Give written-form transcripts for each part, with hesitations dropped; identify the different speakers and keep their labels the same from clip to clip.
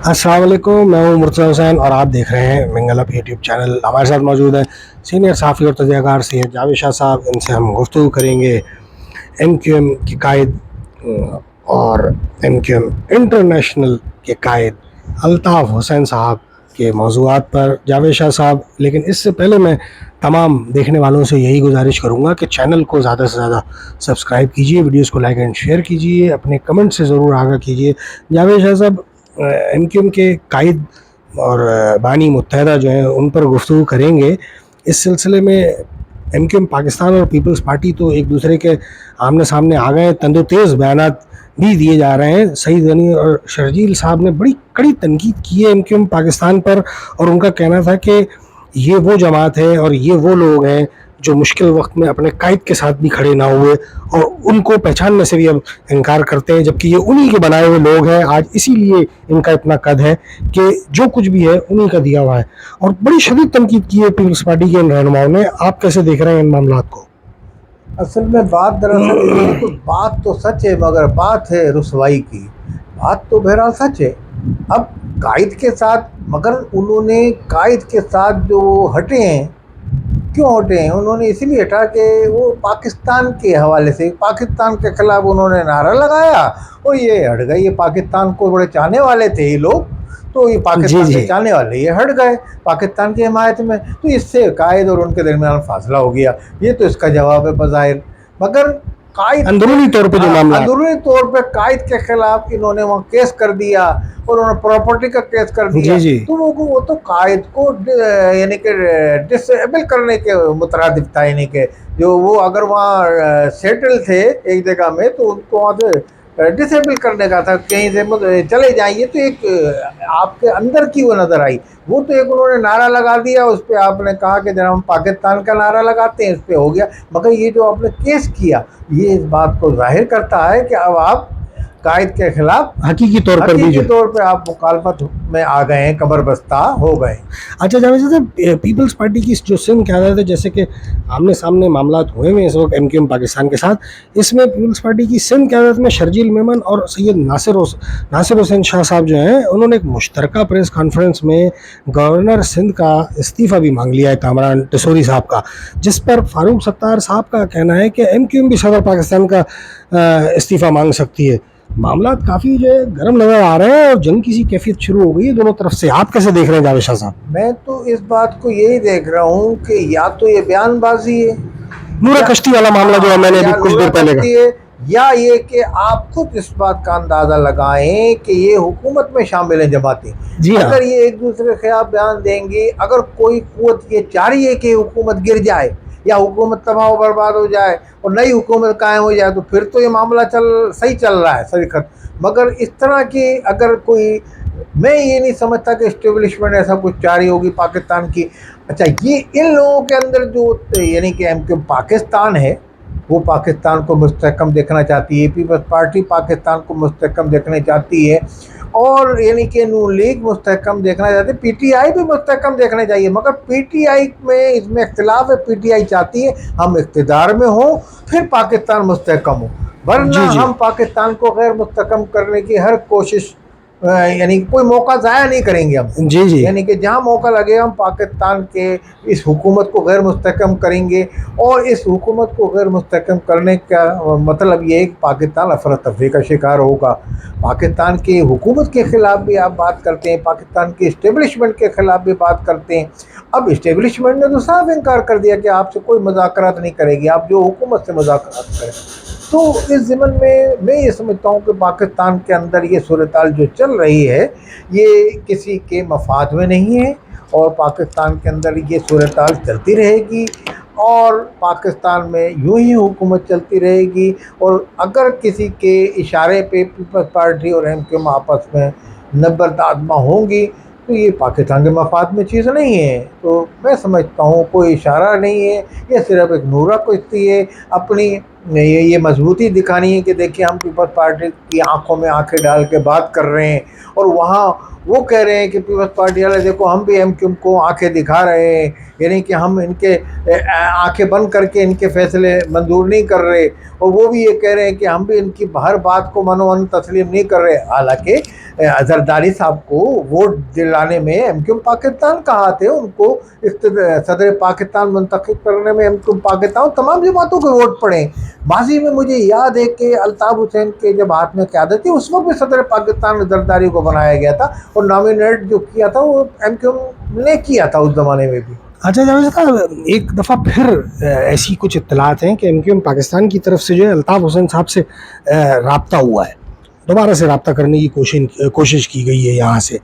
Speaker 1: अस्सलाम वालेकुम, मैं हूं मुर्तज़ा हुसैन और आप देख रहे हैं मिंगल अप यूट्यूब चैनल। हमारे साथ मौजूद है सीनियर सहाफ़ी और तजज़ियाकार सैयद जावेद शाह साहब। इनसे हम गुफ्तगू करेंगे MQM के कायद और MQM इंटरनेशनल के कायद अल्ताफ़ हुसैन साहब के मौज़ूआत पर। जावेद शाह साहब, लेकिन इससे पहले मैं तमाम देखने वालों से यही गुजारिश करूँगा कि चैनल को ज़्यादा से ज़्यादा सब्सक्राइब कीजिए, वीडियोज़ को लाइक एंड शेयर कीजिए, अपने कमेंट से ज़रूर आगाह कीजिए। जावेद शाह साहब, MQM के कायद और बानी मुत्तहदा जो हैं उन पर गुफ्तगू करेंगे। इस सिलसिले में MQM पाकिस्तान और पीपल्स पार्टी तो एक दूसरे के आमने सामने आ गए, तंदो तेज़ बयानात भी दिए जा रहे हैं। सईद गनी और शर्जील साहब ने बड़ी कड़ी तनकीद की है MQM पाकिस्तान पर, और उनका कहना था कि ये वो जमात है और ये वो लोग हैं जो मुश्किल वक्त में अपने कायद के साथ भी खड़े ना हुए और उनको पहचानने से भी अब इनकार करते हैं, जबकि ये उन्हीं के बनाए हुए लोग हैं। आज इसीलिए इनका इतना कद है कि जो कुछ भी है उन्हीं का दिया हुआ है, और बड़ी शदीद तनकीद की है पीपल्स पार्टी के इन रहनुमाओं ने। आप कैसे देख रहे हैं इन मामलात को?
Speaker 2: असल में बात दरअसल ये है कि बात तो सच है, मगर बात है रुसवाई की। बात तो बहरहाल सच है। अब कायद के साथ, मगर उन्होंने कायद के साथ जो हटे हैं, क्यों हटे हैं? उन्होंने इसीलिए हटा कि वो पाकिस्तान के हवाले से, पाकिस्तान के खिलाफ उन्होंने नारा लगाया और ये हट गए। ये पाकिस्तान को बड़े चाहने वाले थे ये लोग, तो ये पाकिस्तान के चाहने वाले ये हट गए पाकिस्तान की हिमायत में, तो इससे कायद और उनके दरमियान फासला हो गया। ये तो इसका जवाब है बज़ाहिर। मगर कायद
Speaker 1: अंदरूनी तौर पे जो मामला,
Speaker 2: अंदरूनी तौर पे कायद के खिलाफ इन्होंने वहाँ केस कर दिया और उन्होंने प्रॉपर्टी का केस कर दिया। तो वो तो कायद को यानी कि डिसेबल करने के मुतरादिफ था। यानी कि जो वो अगर वहाँ सेटल थे एक जगह में, तो उनको वहाँ से डिसेबल करने का था, कहीं से चले जाइए। तो एक आपके अंदर की वो नज़र आई। वो तो एक उन्होंने नारा लगा दिया, उस पर आपने कहा कि जब हम पाकिस्तान का नारा लगाते हैं, इस पर हो गया। मगर ये जो आपने केस किया, ये इस बात को जाहिर करता है कि अब आप कायद के खिलाफ हकीकी तौर पे आप मुखालफत में आ गए हैं, कबर बस्ता हो गए।
Speaker 1: अच्छा जावेद साहब, पीपल्स पार्टी की जो सिंध क़यादत है, जैसे कि आमने सामने मामलात हुए हैं इस वक्त MQM पाकिस्तान के साथ, इसमें पीपल्स पार्टी की सिंध क़यादत में शर्जील मेमन और सैयद नासिर हुसैन शाह साहब जो हैं, उन्होंने एक मुश्तरका प्रेस कॉन्फ्रेंस में गवर्नर सिंध का इस्तीफ़ा भी मांग लिया है, कामरान टिसोरी साहब का, जिस पर फारूक सत्तार साहब का कहना है कि MQM भी सदर पाकिस्तान का इस्तीफ़ा मांग सकती है। मामला काफ़ी जो है गर्म नज़र आ रहे हैं और जंग की सी कैफियत शुरू हो गई है दोनों तरफ से। आप कैसे देख रहे हैं जावेद शाह साहब?
Speaker 2: मैं तो इस बात को यही देख रहा हूँ कि या तो ये बयानबाजी है,
Speaker 1: नूरा कश्ती वाला मामला जो मैंने अभी कुछ देर पहले कहा,
Speaker 2: या ये कि आप खुद इस बात का अंदाज़ा लगाएं कि ये हुकूमत में शामिल हैं जमाती। अगर ये एक दूसरे के खिलाफ बयान देंगे, अगर कोई कुव्वत ये चाह रही है कि हुकूमत गिर जाए या हुकूमत तबाह बर्बाद हो जाए और नई हुकूमत कायम हो जाए, तो फिर तो ये मामला सही चल रहा है, सही खत। मगर इस तरह की अगर कोई, मैं ये नहीं समझता कि इस्टेब्लिशमेंट ऐसा कुछ चाह रही होगी पाकिस्तान की। अच्छा, ये इन लोगों के अंदर जो यानी कि MQM पाकिस्तान है, वो पाकिस्तान को मुस्तहकम देखना चाहती है। पीपल्स पार्टी पाकिस्तान को मुस्तहकम देखना चाहती है, और यानी कि नून लीग मुस्तहकम देखना चाहती है। PTI भी मुस्तहकम देखना चाहिए, मगर PTI में इसमें इख्तिलाफ है। PTI चाहती है हम इख्तिदार में हो, फिर पाकिस्तान मुस्तहकम हो, वरना हम पाकिस्तान को गैर मुस्तहकम करने की हर कोशिश, यानी कोई मौका ज़ाया नहीं करेंगे हम। यानी कि जहाँ मौका लगे हम पाकिस्तान के इस हुकूमत को गैर मुस्तहकम करेंगे। और इस हुकूमत को गैर मुस्तहकम करने का मतलब ये है कि पाकिस्तान अफरा तफरी का शिकार होगा। पाकिस्तान की हुकूमत के ख़िलाफ़ भी आप बात करते हैं, पाकिस्तान के इस्टेब्लिशमेंट के ख़िलाफ़ भी बात करते हैं। अब इस्टेब्लिशमेंट ने तो साफ इनकार कर दिया कि आपसे कोई मुज़ाकरात नहीं करेगी, आप जो हुकूमत से मुज़ाकरात करें। तो इस ज़िमन में मैं ये समझता हूँ कि पाकिस्तान के अंदर ये सूरत-हाल जो चल रही है, ये किसी के मफाद में नहीं है, और पाकिस्तान के अंदर ये सूरत-हाल चलती रहेगी और पाकिस्तान में यूं ही हुकूमत चलती रहेगी। और अगर किसी के इशारे पे पीपल्स पार्टी और MQM आपस में नबरदादमा होंगी, तो ये पाकिस्तान के मफाद में चीज़ नहीं है। तो मैं समझता हूँ कोई इशारा नहीं है, ये सिर्फ एक नूरा कुश्ती है, अपनी ये मजबूती दिखानी है कि देखिए हम पीपल्स पार्टी की आंखों में आंखें डाल के बात कर रहे हैं, और वहाँ वो कह रहे हैं कि पीपल्स पार्टी वाले देखो हम भी एमक्यूएम को आंखें दिखा रहे हैं, यानी कि हम इनके आंखें बंद करके इनके फैसले मंजूर नहीं कर रहे, और वो भी ये कह रहे हैं कि हम भी इनकी हर बात को मनोमन तस्लीम नहीं कर रहे। हालांकि जरदारी साहब को वोट दिलाने में एमक्यूएम पाकिस्तान का हाथ है, उनको सदर पाकिस्तान मुंतखब करने में एमक्यूएम पाकिस्तान तमाम जमातों के वोट पड़े। माजी में मुझे याद है कि अल्ताफ हुसैन के जब हाथ में क़यादत थी उस वक्त भी सदर पाकिस्तान जरदारी को बनाया गया था, और नॉमिनेट जो किया था वो एमक्यूएम ने किया था उस ज़माने में भी।
Speaker 1: अच्छा जावेद साहब, एक दफ़ा फिर ऐसी कुछ इत्तलात हैं कि एमक्यूएम पाकिस्तान की तरफ से जो है अल्ताफ हुसैन साहब से रब्ता हुआ है, दोबारा से रब्ता करने की कोशिश की गई है यहाँ से।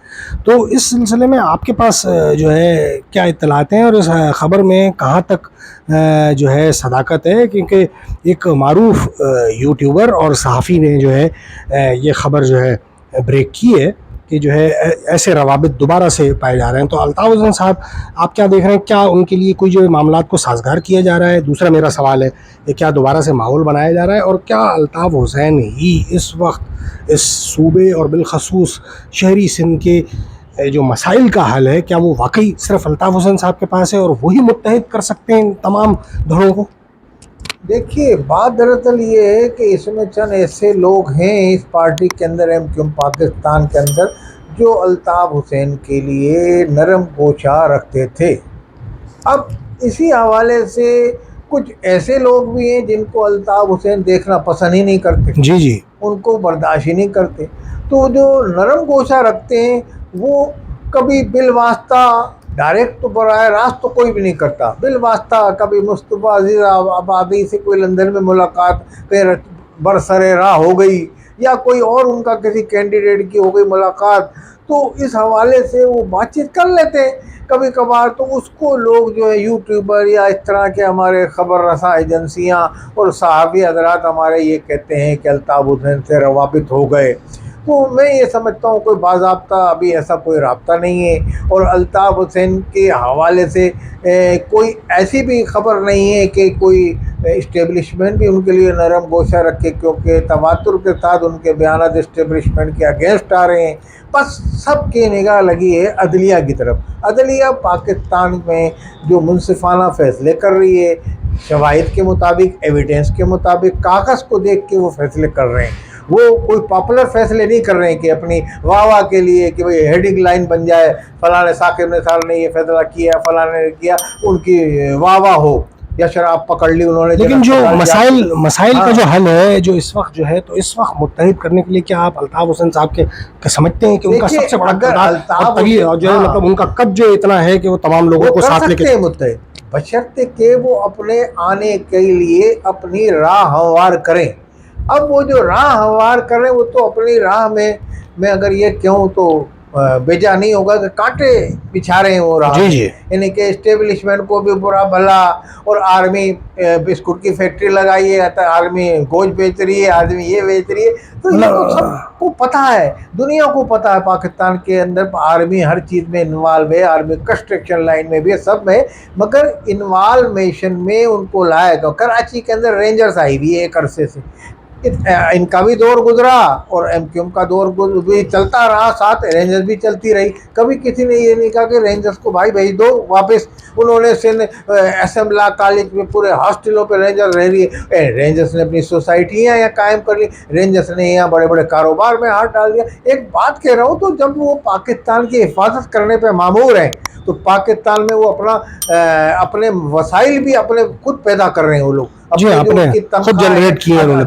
Speaker 1: तो इस सिलसिले में आपके पास जो है क्या इत्तलात हैं, और इस ख़बर में कहाँ तक जो है सदाकत है? क्योंकि एक मारूफ यूट्यूबर और सहाफ़ी ने जो है ये ख़बर जो है ब्रेक की है कि जो है ऐसे रवाबित दोबारा से पाए जा रहे हैं। तो अल्ताफ हुसैन साहब, आप क्या देख रहे हैं? क्या उनके लिए कोई जो मामलात को साजगार किया जा रहा है? दूसरा मेरा सवाल है कि क्या दोबारा से माहौल बनाया जा रहा है, और क्या अल्ताफ हुसैन ही इस वक्त इस सूबे और बिलखसूस शहरी सिंध के जो मसाइल का हल है, क्या वो वाकई सिर्फ अल्ताफ हुसैन साहब के पास है और वही मुत्तहिद कर सकते हैं इन तमाम धड़ों को?
Speaker 2: देखिए, बात दरअसल ये है कि इसमें चंद ऐसे लोग हैं इस पार्टी के अंदर, एमक्यूएम पाकिस्तान के अंदर, जो अल्ताफ हुसैन के लिए नरम गोशा रखते थे। अब इसी हवाले से कुछ ऐसे लोग भी हैं जिनको अल्ताफ हुसैन देखना पसंद ही नहीं करते,
Speaker 1: जी जी,
Speaker 2: उनको बर्दाश्त ही नहीं करते। तो जो नरम गोशा रखते हैं वो कभी बिलवास्ता, डायरेक्ट तो बराह रास्त तो कोई भी नहीं करता, बिलवास्ता कभी मुस्तफ़ा अज़ीज़ आबादी से कोई लंदन में मुलाकात कहीं बरसरे राह हो गई, या कोई और उनका किसी कैंडिडेट की हो गई मुलाकात, तो इस हवाले से वो बातचीत कर लेते हैं कभी कभार। तो उसको लोग जो है यूट्यूबर या इस तरह के हमारे ख़बर रसा एजेंसियाँ और सहाफ़ी हज़रात हमारे ये कहते हैं कि अल्ताफ हुसैन से रवाबित हो गए। तो मैं ये समझता हूँ कोई बाज़ाब्ता अभी ऐसा कोई राब्ता नहीं है, और अल्ताफ हुसैन के हवाले से कोई ऐसी भी ख़बर नहीं है कि कोई इस्टेब्लिशमेंट भी उनके लिए नरम गोशा रखे, क्योंकि तवातुर के साथ उनके बयान इस्टेब्लिशमेंट के अगेंस्ट आ रहे हैं। बस सबकी निगाह लगी है अदलिया की तरफ। अदलिया पाकिस्तान में जो मुनसिफाना फ़ैसले कर रही है, शवाहिद के मुताबिक, एविडेंस के मुताबिक, कागज़ को देख के वो फ़ैसले कर रहे हैं। वो कोई पॉपुलर फैसले नहीं कर रहे हैं कि अपनी वाह के लिए कि भाई हेडिंग लाइन बन जाए, फलाने साकिब निसार ने ये फैसला किया, फलाने ने किया, उनकी वाह हो, या शराब पकड़ ली उन्होंने।
Speaker 1: लेकिन जो मसाइल का जो हल है जो इस वक्त जो है, तो इस वक्त मुत्तहिद करने के लिए क्या आप अल्ताफ हुसैन साहब के समझते हैं कि उनका सबसे बड़ा जो है मतलब उनका कद जो इतना है कि वो तमाम लोगों को साथ लेके
Speaker 2: मुत्तहिद, बशर्ते कि वो अपने आने के लिए अपनी राह हमवार करें। अब वो जो राह हमवार कर रहे हैं वो तो अपनी राह में, मैं अगर ये कहूँ तो बेजा नहीं होगा कि कांटे बिछा रहे हैं वो राह, यानी कि इस्टेब्लिशमेंट को भी बुरा भला, और आर्मी बिस्कुट की फैक्ट्री लगाई है, आर्मी गोश्त बेच रही है, आदमी ये बेच रही है। तो ये तो सबको पता है, दुनिया को पता है पाकिस्तान के अंदर आर्मी हर चीज़ में इन्वॉल्व है, आर्मी कंस्ट्रक्शन लाइन में भी सब में, मगर इन्वॉल्वेशन में उनको लाया। तो कराची के अंदर रेंजर्स आई हुई है एक अरसे से, इनका भी दौर गुजरा और एमक्यूएम का दौर भी चलता रहा, साथ रेंजर्स भी चलती रही। कभी किसी ने ये नहीं कहा कि रेंजर्स को भाई भेज दो वापस। उन्होंने असम्बला कॉलेज में पूरे हॉस्टलों पे रेंजर्स रह रही है, रेंजर्स ने अपनी सोसाइटियाँ यहाँ कायम कर ली, रेंजर्स ने यहाँ बड़े बड़े कारोबार में हाथ डाल दिया। एक बात कह रहा हूँ, तो जब वो पाकिस्तान की हिफाजत करने पर मामूर हैं तो पाकिस्तान में वो अपने वसाइल भी अपने खुद पैदा कर रहे हैं, वो लोग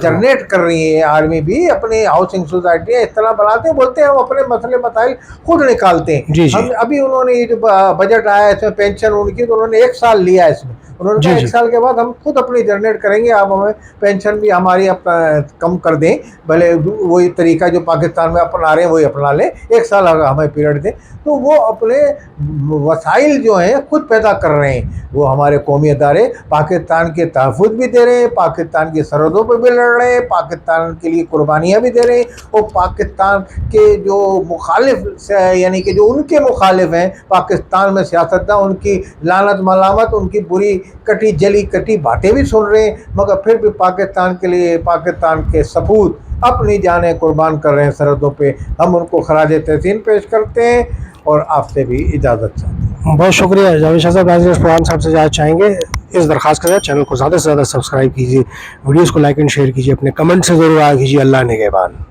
Speaker 2: जनरेट कर रही है। आर्मी भी अपने हाउसिंग सोसाइटी इस तरह बनाते हैं, बोलते हैं हम अपने मसले मसाइल खुद निकालते हैं। हम अभी उन्होंने ये जो बजट आया है इसमें पेंशन उनकी, तो उन्होंने 1 साल लिया है इसमें, उन्होंने कहा 1 साल के बाद हम खुद अपनी जनरेट करेंगे, आप हमें पेंशन भी हमारी कम कर दें, भले वही तरीका जो पाकिस्तान में अपना रहे हैं वही अपना लें, 1 साल हमें पीरियड दें। तो वो अपने वसाइल जो हैं खुद पैदा कर रहे हैं। वो हमारे कौमी अदारे पाकिस्तान के तहफ़्फ़ुज़ भी دے رہے ہیں، پاکستان کی سرحدوں پہ بھی لڑ رہے ہیں، پاکستان کے لیے قربانیاں بھی دے رہے ہیں، اور پاکستان کے جو مخالف یعنی کہ جو ان کے مخالف ہیں پاکستان میں سیاستداں، ان کی لعنت ملامت، ان کی بری کٹی جلی کٹی باتیں بھی سن رہے ہیں، مگر پھر بھی پاکستان کے لیے پاکستان کے سپوت اپنی جانیں قربان کر رہے ہیں سرحدوں پہ۔ ہم ان کو خراج تحسین پیش کرتے ہیں اور آپ سے بھی اجازت چاہتے ہیں۔
Speaker 1: بہت شکریہ جاوید شاہ صاحب۔ پروان صاحب سے اجازت چاہیں گے، اس درخواست کریں چینل کو زیادہ سے زیادہ سبسکرائب کیجیے، ویڈیوز کو لائک اینڈ شیئر کیجیے، اپنے کمنٹ سے ضرور آگاہ کیجیے۔ اللہ نگہبان۔